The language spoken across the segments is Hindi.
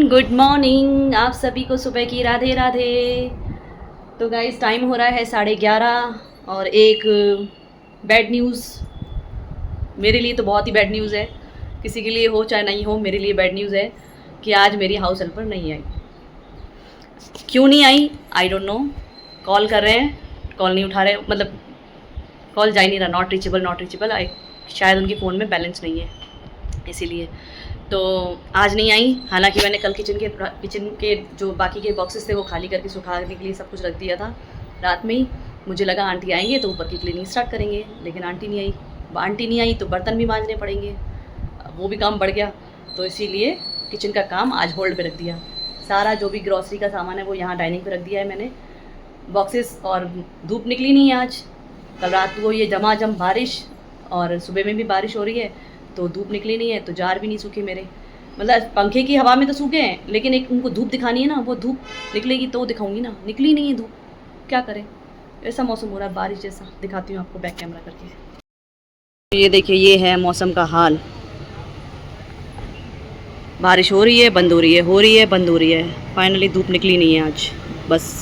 गुड मॉर्निंग आप सभी को सुबह की राधे राधे। तो गाइस टाइम हो रहा है 11:30 और एक बैड न्यूज़ मेरे लिए तो बहुत ही बैड न्यूज़ है। किसी के लिए हो चाहे नहीं हो, मेरे लिए बैड न्यूज़ है कि आज मेरी हाउस हेल्पर नहीं आई। क्यों नहीं आई आई डोंट नो। कॉल कर रहे हैं, कॉल नहीं उठा रहे, मतलब कॉल जा ही नहीं रहा, नॉट रीचेबल। आई शायद उनके फ़ोन में बैलेंस नहीं है इसीलिए तो आज नहीं आई। हालांकि मैंने कल किचन के जो बाकी के बॉक्सेस थे वो खाली करके सुखाने के लिए सब कुछ रख दिया था रात में ही। मुझे लगा आंटी आएंगे तो ऊपर की क्लीनिंग स्टार्ट करेंगे, लेकिन आंटी नहीं आई तो बर्तन भी मांजने पड़ेंगे, वो भी काम बढ़ गया। तो इसीलिए किचन का काम आज होल्ड पे रख दिया। सारा जो भी ग्रॉसरी का सामान है वो यहाँ डाइनिंग पे रख दिया है मैंने, बॉक्सेस। और धूप निकली नहीं है आज, कल रात को ये झमाझम बारिश और सुबह में भी बारिश हो रही है तो धूप निकली नहीं है, तो जार भी नहीं सूखे मेरे। मतलब पंखे की हवा में तो सूखे हैं, लेकिन एक उनको धूप दिखानी है ना, वो धूप निकलेगी तो दिखाऊंगी ना, निकली नहीं है धूप, क्या करें। ऐसा मौसम हो रहा है बारिश जैसा। दिखाती हूँ आपको बैक कैमरा करके। ये देखिए, ये है मौसम का हाल। बारिश हो रही है, बंद हो रही है, हो रही है, बंद हो रही है। फाइनली धूप निकली नहीं है आज। बस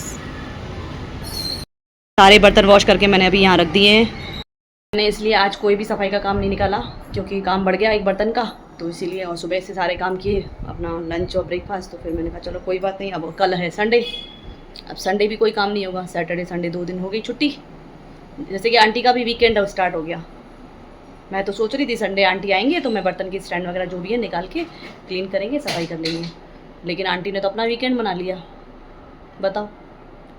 सारे बर्तन वॉश करके मैंने अभी यहाँ रख दिए हैं। मैंने इसलिए आज कोई भी सफाई का काम नहीं निकाला क्योंकि काम बढ़ गया एक बर्तन का, तो इसीलिए। और सुबह से सारे काम किए, अपना लंच और ब्रेकफास्ट। तो फिर मैंने कहा चलो कोई बात नहीं, अब कल है संडे, अब संडे भी कोई काम नहीं होगा। सैटरडे संडे 2 दिन हो गई छुट्टी। जैसे कि आंटी का भी वीकेंड अब स्टार्ट हो गया। मैं तो सोच रही थी संडे आंटी आएंगे तो मैं बर्तन की स्टैंड वगैरह जो भी है निकाल के क्लीन करेंगे, सफाई कर लेंगे, लेकिन आंटी ने तो अपना वीकेंड बना लिया। बताओ,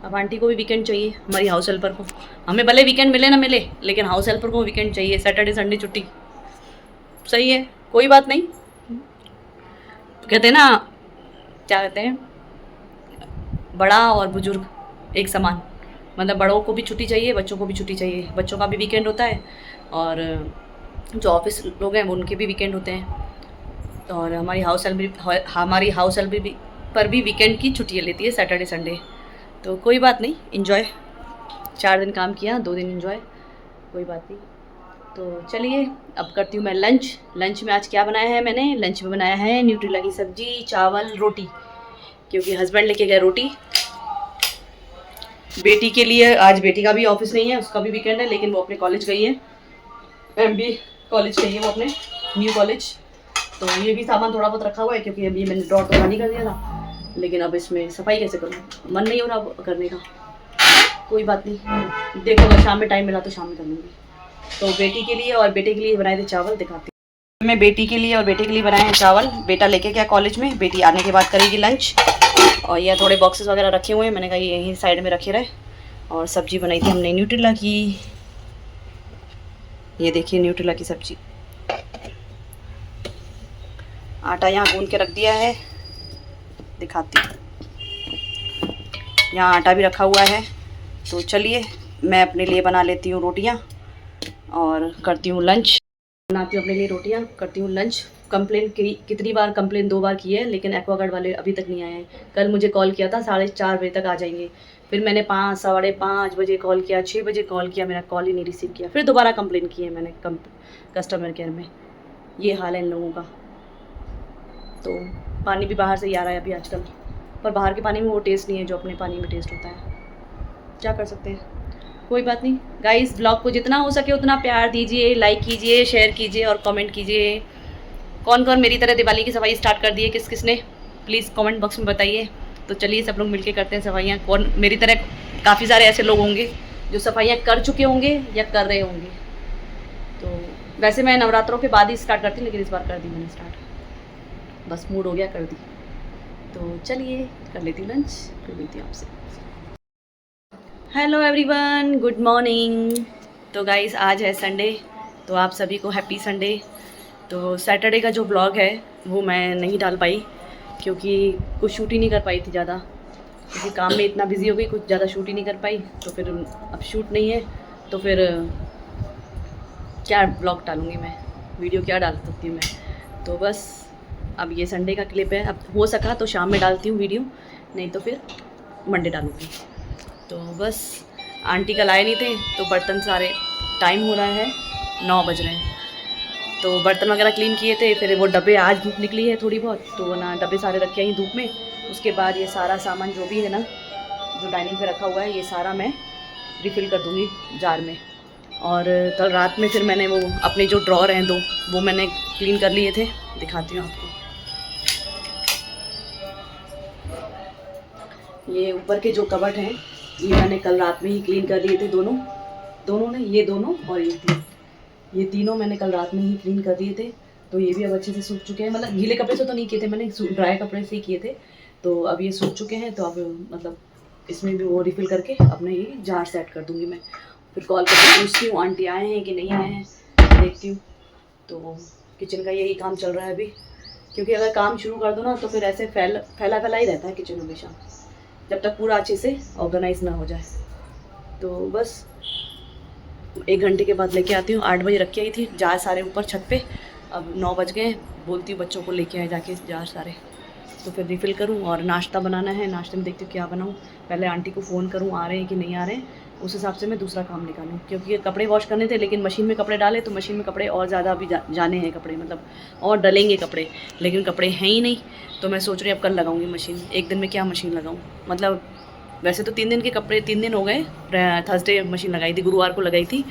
अब आंटी को भी वीकेंड चाहिए, हमारी हाउस हेल्पर को। हमें भले वीकेंड मिले ना मिले, लेकिन हाउस हेल्पर को वीकेंड चाहिए, सैटरडे संडे छुट्टी। सही है, कोई बात नहीं। तो कहते हैं ना, क्या कहते हैं, बड़ा और बुजुर्ग एक समान। मतलब बड़ों को भी छुट्टी चाहिए, बच्चों को भी छुट्टी चाहिए। बच्चों का भी वीकेंड होता है और जो ऑफिस लोग हैं वो उनके भी वीकेंड होते हैं। और हमारी हाउस हेल्प पर भी वीकेंड की छुट्टियाँ लेती है, सैटरडे संडे। तो कोई बात नहीं, इन्जॉय। 4 दिन काम किया, 2 दिन इन्जॉय, कोई बात नहीं। तो चलिए अब करती हूँ मैं लंच। लंच में आज क्या बनाया है मैंने? लंच में बनाया है न्यूट्रेला की सब्ज़ी, चावल, रोटी, क्योंकि हस्बैंड लेके गए रोटी। बेटी के लिए आज, बेटी का भी ऑफिस नहीं है, उसका भी वीकेंड है, लेकिन वो अपने कॉलेज गई है, MBA कॉलेज गई है वो अपने न्यू कॉलेज। तो ये भी सामान थोड़ा बहुत रखा हुआ है क्योंकि अभी मैंने ड्रॉर तो खाली कर दिया था, लेकिन अब इसमें सफाई कैसे करूँ, मन नहीं हो रहा करने का। कोई बात नहीं, देखो अगर शाम में टाइम मिला तो शाम में कर लूँगी। तो बेटी के लिए और बेटे के लिए बनाए थे चावल, दिखाती हूँ। मैं बेटी के लिए और बेटे के लिए बनाए हैं चावल। बेटा लेके गया कॉलेज में, बेटी आने के बाद करेगी लंच। और ये थोड़े बॉक्सेस वगैरह रखे हुए हैं, मैंने कहा ये यहीं साइड में रखे रहे। और सब्जी बनाई थी हमने न्यूट्रेला की, ये देखिए न्यूट्रेला की सब्जी। आटा यहाँ गूंद के रख दिया है, दिखाती हूँ। यहाँ आटा भी रखा हुआ है। तो चलिए मैं अपने लिए बना लेती हूँ रोटियाँ और करती हूँ लंच। बनाती हूँ अपने लिए रोटियाँ, करती हूँ लंच। कंप्लेन कितनी बार, कंप्लेन 2 बार की है, लेकिन एक्वागार्ड वाले अभी तक नहीं आए हैं। कल मुझे कॉल किया था 4:30 बजे तक आ जाएंगे, फिर मैंने 5, 5:30 बजे कॉल किया, 6 बजे कॉल किया, मेरा कॉल ही नहीं रिसीव किया। फिर दोबारा कंप्लेन की है मैंने कस्टमर केयर में। ये हाल है इन लोगों का। तो पानी भी बाहर से ही आ रहा है अभी आजकल, पर बाहर के पानी में वो टेस्ट नहीं है जो अपने पानी में टेस्ट होता है। क्या कर सकते हैं, कोई बात नहीं। गाइस ब्लॉग को जितना हो सके उतना प्यार दीजिए, लाइक कीजिए, शेयर कीजिए और कमेंट कीजिए। कौन कौन मेरी तरह दिवाली की सफाई स्टार्ट कर दी है, किस किस ने, प्लीज़ कमेंट बॉक्स में बताइए। तो चलिए सब लोग मिलके करते हैं सफाइयाँ। कौन मेरी तरह, काफ़ी सारे ऐसे लोग होंगे जो सफाइयाँ कर चुके होंगे या कर रहे होंगे। तो वैसे मैं नवरात्रों के बाद ही स्टार्ट करती हूँ, लेकिन इस बार कर दी मैंने स्टार्ट, बस मूड हो गया कर दी। तो चलिए कर लेती हूँ लंच, फिर मिलती हूँ आपसे। Hello everyone, good morning. तो गाइस आज है संडे, तो आप सभी को हैप्पी संडे। तो सैटरडे का जो ब्लॉग है वो मैं नहीं डाल पाई क्योंकि कुछ शूट ही नहीं कर पाई थी ज़्यादा, क्योंकि काम में इतना बिजी हो गई, कुछ ज़्यादा शूट ही नहीं कर पाई। तो फिर अब शूट नहीं है तो फिर क्या ब्लॉग डालूँगी मैं, वीडियो क्या डाल सकती हूँ मैं। तो बस अब ये संडे का क्लिप है, अब हो सका तो शाम में डालती हूँ वीडियो, नहीं तो फिर मंडे डालूँगी। तो बस आंटी कल आए नहीं थे तो बर्तन सारे, टाइम हो रहा है 9 बज रहे हैं, तो बर्तन वगैरह क्लीन किए थे, फिर वो डब्बे आज धूप निकली है थोड़ी बहुत, तो ना डब्बे सारे रखे हैं धूप में। उसके बाद ये सारा सामान जो भी है ना, जो डाइनिंग पे रखा हुआ है, ये सारा मैं रिफ़िल कर दूँगी जार में। और कल रात में फिर मैंने वो अपने जो ड्रॉर हैं 2, वो मैंने क्लीन कर लिए थे, दिखाती हूँ आपको। ये ऊपर के जो कबर्ड हैं, ये मैंने कल रात में ही क्लीन कर लिए थे, दोनों ने, ये दोनों और ये तीनों मैंने कल रात में ही क्लीन कर दिए थे। तो ये भी अब अच्छे से सूख चुके हैं, मतलब गीले कपड़े से तो नहीं किए थे मैंने, ड्राई कपड़े से ही किए थे। तो अब ये सूख चुके हैं, तो अब मतलब इसमें भी वो रिफ़िल करके अपने ये जार सेट कर दूँगी मैं। फिर कॉल करके पूछती हूँ आंटी आए हैं कि नहीं आए हैं, देखती हूँ। तो किचन का यही काम चल रहा है अभी, क्योंकि अगर काम शुरू कर दो ना तो फिर ऐसे फैला ही रहता है किचन हमेशा, जब तक पूरा अच्छे से ऑर्गेनाइज ना हो जाए। तो बस 1 घंटे के बाद लेके आती हूँ। 8 बजे रख के आई थी जार सारे ऊपर छत पे, अब 9 बज गए। बोलती हूँ बच्चों को लेके आए जाके जार सारे, तो फिर रिफ़िल करूँ। और नाश्ता बनाना है, नाश्ते में देखती हूँ क्या बनाऊँ। पहले आंटी को फ़ोन करूँ आ रहे हैं कि नहीं आ रहे हैं, उस हिसाब से मैं दूसरा काम निकालूँ। क्योंकि ये कपड़े वॉश करने थे, लेकिन मशीन में कपड़े डाले तो मशीन में कपड़े और ज़्यादा अभी जाने हैं कपड़े, मतलब और डलेंगे कपड़े, लेकिन कपड़े हैं ही नहीं। तो मैं सोच रही हूँ अब कल लगाऊँगी मशीन। एक दिन में क्या मशीन लगाऊँ, मतलब वैसे तो 3 दिन के कपड़े, 3 दिन हो गए। थर्सडे मशीन लगाई थी, गुरुवार को लगाई थी,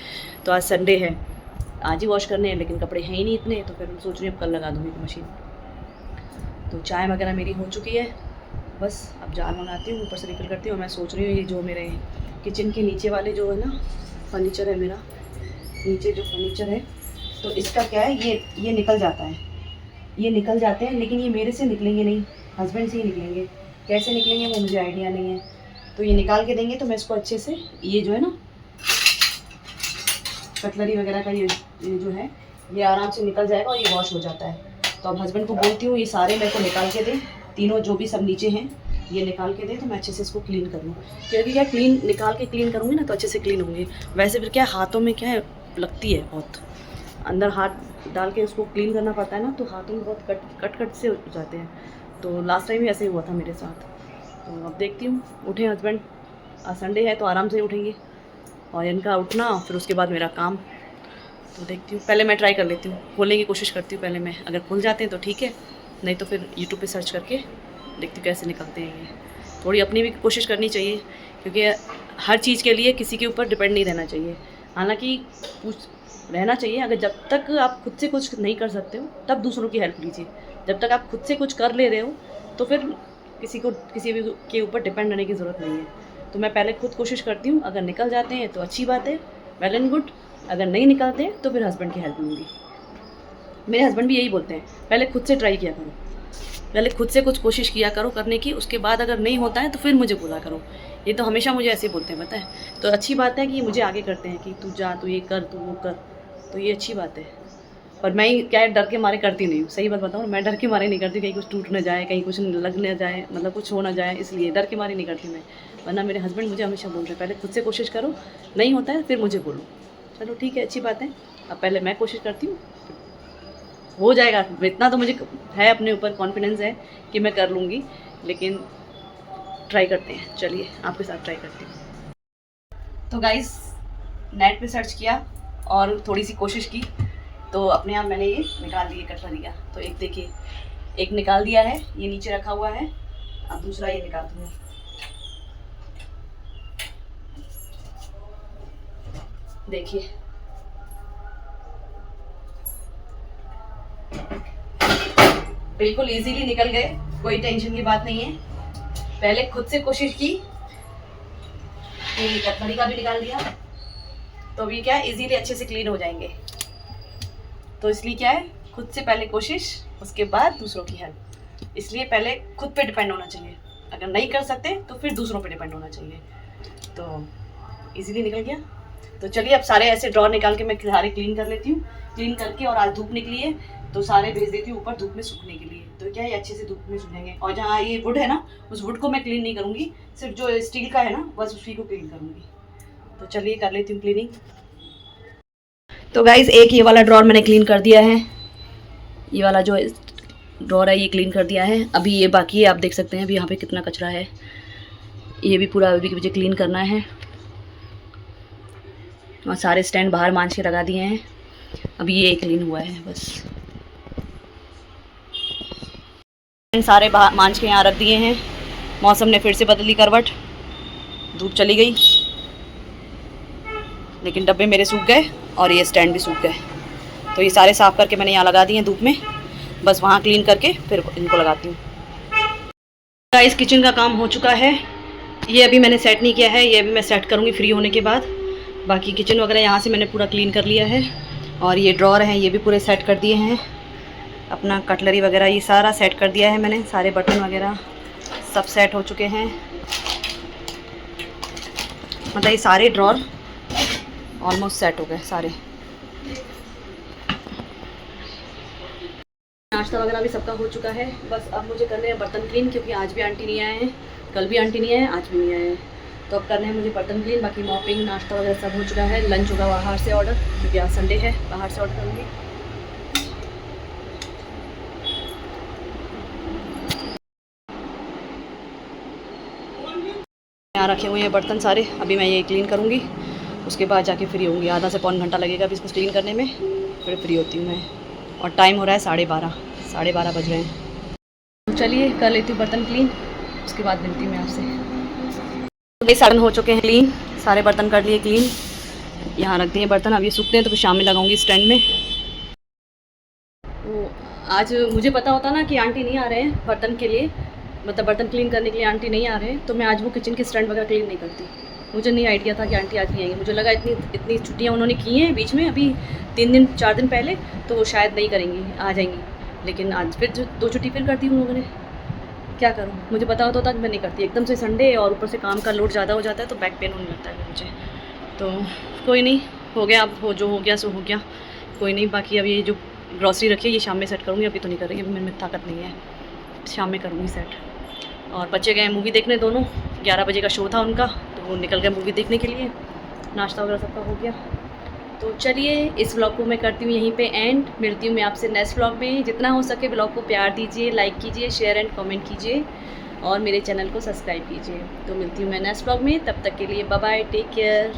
तो आज संडे है, आज ही वॉश करने हैं, लेकिन कपड़े हैं ही नहीं इतने। तो फिर सोच रही हूँ अब कल लगा दूँगी मशीन। तो चाय वगैरह मेरी हो चुकी है, बस अब जार मंगाती हूँ, ऊपर से रिफ़िल करती हूँ। मैं सोच रही हूँ ये जो मेरे किचन के नीचे वाले जो है ना फर्नीचर है, मेरा नीचे जो फर्नीचर है, तो इसका क्या है, ये निकल जाता है, ये निकल जाते हैं, लेकिन ये मेरे से निकलेंगे नहीं, हस्बैंड से ही निकलेंगे। कैसे निकलेंगे वो मुझे आइडिया नहीं है। तो ये निकाल के देंगे तो मैं इसको अच्छे से, ये जो है ना कटलरी वगैरह का ये जो है, ये आराम से निकल जाएगा और ये वॉश हो जाता है। तो अब हस्बैंड को बोलती हूँ ये सारे मेरे को निकाल के दें, तीनों जो भी सब नीचे हैं ये निकाल के दें, तो मैं अच्छे से इसको क्लीन कर लूँ। क्योंकि क्या निकाल के क्लीन करूँगी ना तो अच्छे से क्लीन होंगे। वैसे फिर क्या हाथों में क्या है, लगती है बहुत, अंदर हाथ डाल के उसको क्लीन करना पड़ता है ना, तो हाथों में बहुत कट से हो जाते हैं। तो लास्ट टाइम भी ऐसे ही हुआ था मेरे साथ। तो अब देखती हूँ, उठे हस्बैंड, आज संडे है तो आराम से उठेंगे, और इनका उठना फिर उसके बाद मेरा काम। तो देखती हूँ, पहले मैं ट्राई कर लेती हूँ, खोलने की कोशिश करती हूँ पहले मैं, अगर खुल जाते हैं तो ठीक है, नहीं तो फिर यूट्यूब पे सर्च करके देखती हूँ कैसे निकलते हैं ये। थोड़ी अपनी भी कोशिश करनी चाहिए, क्योंकि हर चीज़ के लिए किसी के ऊपर डिपेंड नहीं रहना चाहिए। हालांकि कुछ रहना चाहिए, अगर जब तक आप खुद से कुछ नहीं कर सकते हो तब दूसरों की हेल्प लीजिए। जब तक आप खुद से कुछ कर ले रहे हो तो फिर किसी भी के ऊपर डिपेंड रहने की ज़रूरत नहीं है। तो मैं पहले खुद कोशिश करती हूँ, अगर निकल जाते हैं तो अच्छी बात है, वेल एंड गुड। अगर नहीं निकलते हैं तो फिर हस्बैंड की हेल्प लूँगी। मेरे हस्बैंड भी यही बोलते हैं, पहले खुद से ट्राई किया करो, पहले खुद से कुछ कोशिश किया करो करने की, उसके बाद अगर नहीं होता है तो फिर मुझे बोला करो। ये तो हमेशा मुझे ऐसे ही बोलते हैं, पता है। तो अच्छी बात है कि मुझे आगे करते हैं कि तू जा, तू ये कर, तू वो कर, तो ये अच्छी बात है। पर मैं क्या है, डर के मारे करती नहीं हूँ, सही बात बताऊँ, मैं डर के मारे नहीं करती, कहीं कुछ टूट ना जाए, कहीं कुछ लग ना जाए, मतलब कुछ हो ना जाए, इसलिए डर के मारे नहीं करती मैं। वरना मेरे हस्बैंड मुझे हमेशा बोल रहे हैं पहले खुद से कोशिश करो, नहीं होता है फिर मुझे बोलो। चलो ठीक है, अच्छी बात है। अब पहले मैं कोशिश करती हूँ, हो जाएगा, इतना तो मुझे है, अपने ऊपर कॉन्फिडेंस है कि मैं कर लूँगी, लेकिन ट्राई करते हैं। चलिए आपके साथ ट्राई करती हूँ। तो गाइस, नेट पे सर्च किया और थोड़ी सी कोशिश की, तो अपने आप मैंने ये निकाल दिए कटलरी का। तो एक देखिए, एक निकाल दिया है, ये नीचे रखा हुआ है। अब दूसरा ये निकाल दूँगी। देखिए, बिल्कुल इजीली निकल गए, कोई टेंशन की बात नहीं है। पहले खुद से कोशिश की, ये कटलरी का भी निकाल दिया, तो अभी क्या है, इजीली अच्छे से क्लीन हो जाएंगे। तो इसलिए क्या है, खुद से पहले कोशिश, उसके बाद दूसरों की हेल्प। इसलिए पहले खुद पे डिपेंड होना चाहिए, अगर नहीं कर सकते तो फिर दूसरों पे डिपेंड होना चाहिए। तो इजीली निकल गया। तो चलिए अब सारे ऐसे ड्रॉर निकाल के मैं सारे क्लीन कर लेती हूँ। क्लीन करके, और आज धूप निकली है तो सारे भेज देती हूँ ऊपर धूप में सूखने के लिए। तो क्या है, अच्छे से धूप में सूखेंगे। और जहाँ ये वुड है ना, उस वुड को मैं क्लीन नहीं करूँगी, सिर्फ जो स्टील का है ना बस उसी को क्लीन करूँगी। तो चलिए कर लेती हूँ क्लीनिंग। तो गाइज, एक ये वाला ड्रॉर मैंने क्लीन कर दिया है, ये वाला जो ड्रॉर है ये क्लीन कर दिया है। अभी ये बाकी है, आप देख सकते हैं अभी यहाँ पे कितना कचरा है, ये भी पूरा अभी मुझे क्लीन करना है। और सारे स्टैंड बाहर मांझ के लगा दिए हैं। अभी ये क्लीन हुआ है बस। सारे मांझ के यहाँ रख दिए हैं। मौसम ने फिर से बदली करवट, धूप चली गई, लेकिन डब्बे मेरे सूख गए और ये स्टैंड भी सूख गए। तो ये सारे साफ़ करके मैंने यहाँ लगा दिए हैं धूप में, बस वहाँ क्लीन करके फिर इनको लगाती हूँ। इस किचन का काम हो चुका है। ये अभी मैंने सेट नहीं किया है, ये अभी मैं सेट करूँगी फ्री होने के बाद। बाकी किचन वगैरह यहाँ से मैंने पूरा क्लीन कर लिया है। और ये ड्रॉर हैं ये भी पूरे सेट कर दिए हैं। अपना कटलरी वगैरह ये सारा सेट कर दिया है मैंने, सारे बर्तन वगैरह सब सेट हो चुके हैं। मतलब ये सारे ड्रॉर ऑलमोस्ट सेट हो गए सारे। नाश्ता वगैरह भी सबका हो चुका है। बस अब मुझे करने हैं बर्तन क्लीन, क्योंकि आज भी आंटी नहीं आए हैं, कल भी आंटी नहीं आए, आज भी नहीं आए हैं। तो अब करने हैं मुझे बर्तन क्लीन। बाकी मॉपिंग नाश्ता वगैरह सब हो चुका है। लंच होगा बाहर से ऑर्डर, क्योंकि आज संडे है, बाहर से ऑर्डर करूँगी। यहाँ रखे हुए हैं बर्तन सारे, अभी मैं ये क्लीन करूँगी, उसके बाद जाके फ्री होंगी। आधा से पौन घंटा लगेगा अभी इसको क्लीन करने में, फिर फ्री होती हूँ मैं। और टाइम हो रहा है 12:30 बज रहे हैं। तो चलिए कर लेती हूँ बर्तन क्लीन, उसके बाद मिलती हूँ मैं आपसे। ये सारे हो चुके हैं क्लीन, सारे बर्तन कर लिए क्लीन। यहाँ रख दिए बर्तन, अब ये सूखते हैं तो फिर शाम में लगाऊंगी स्टैंड में। तो आज मुझे पता होता ना कि आंटी नहीं आ रहे हैं बर्तन के लिए, मतलब बर्तन क्लीन करने के लिए आंटी नहीं आ रहे हैं, तो मैं आज वो किचन के स्टैंड वगैरह क्लीन नहीं करती। मुझे नहीं आइडिया था कि आंटी आज नहीं आएंगी। मुझे लगा इतनी छुट्टियाँ उन्होंने की हैं बीच में, अभी 4 दिन पहले, तो वो शायद नहीं करेंगी, आ जाएंगी। लेकिन आज फिर 2 छुट्टी फिर कर दी उन लोगों ने। क्या करूँ, मुझे पता होता कि मैं नहीं करती। एकदम से संडे और ऊपर से काम का लोड ज़्यादा हो जाता है तो बैक पेन होने लगता है मुझे। तो कोई नहीं, हो गया अब, जो हो गया सो हो गया, कोई नहीं। बाकी अब ये जो ग्रॉसरी रखी है ये शाम में सेट करूँगी, अभी तो नहीं करेंगे, अभी मेरे में ताकत नहीं है, शाम में करूँगी सेट। और बच्चे गए मूवी देखने दोनों, 11 बजे का शो था उनका, तो वो निकल गए मूवी देखने के लिए। नाश्ता वगैरह सबका हो गया। तो चलिए इस व्लॉग को मैं करती हूँ यहीं पे एंड। मिलती हूँ मैं आपसे नेक्स्ट व्लॉग में। जितना हो सके व्लॉग को प्यार दीजिए, लाइक कीजिए, शेयर एंड कमेंट कीजिए और मेरे चैनल को सब्सक्राइब कीजिए। तो मिलती हूँ मैं नेक्स्ट व्लॉग में, तब तक के लिए बाय बाय, टेक केयर।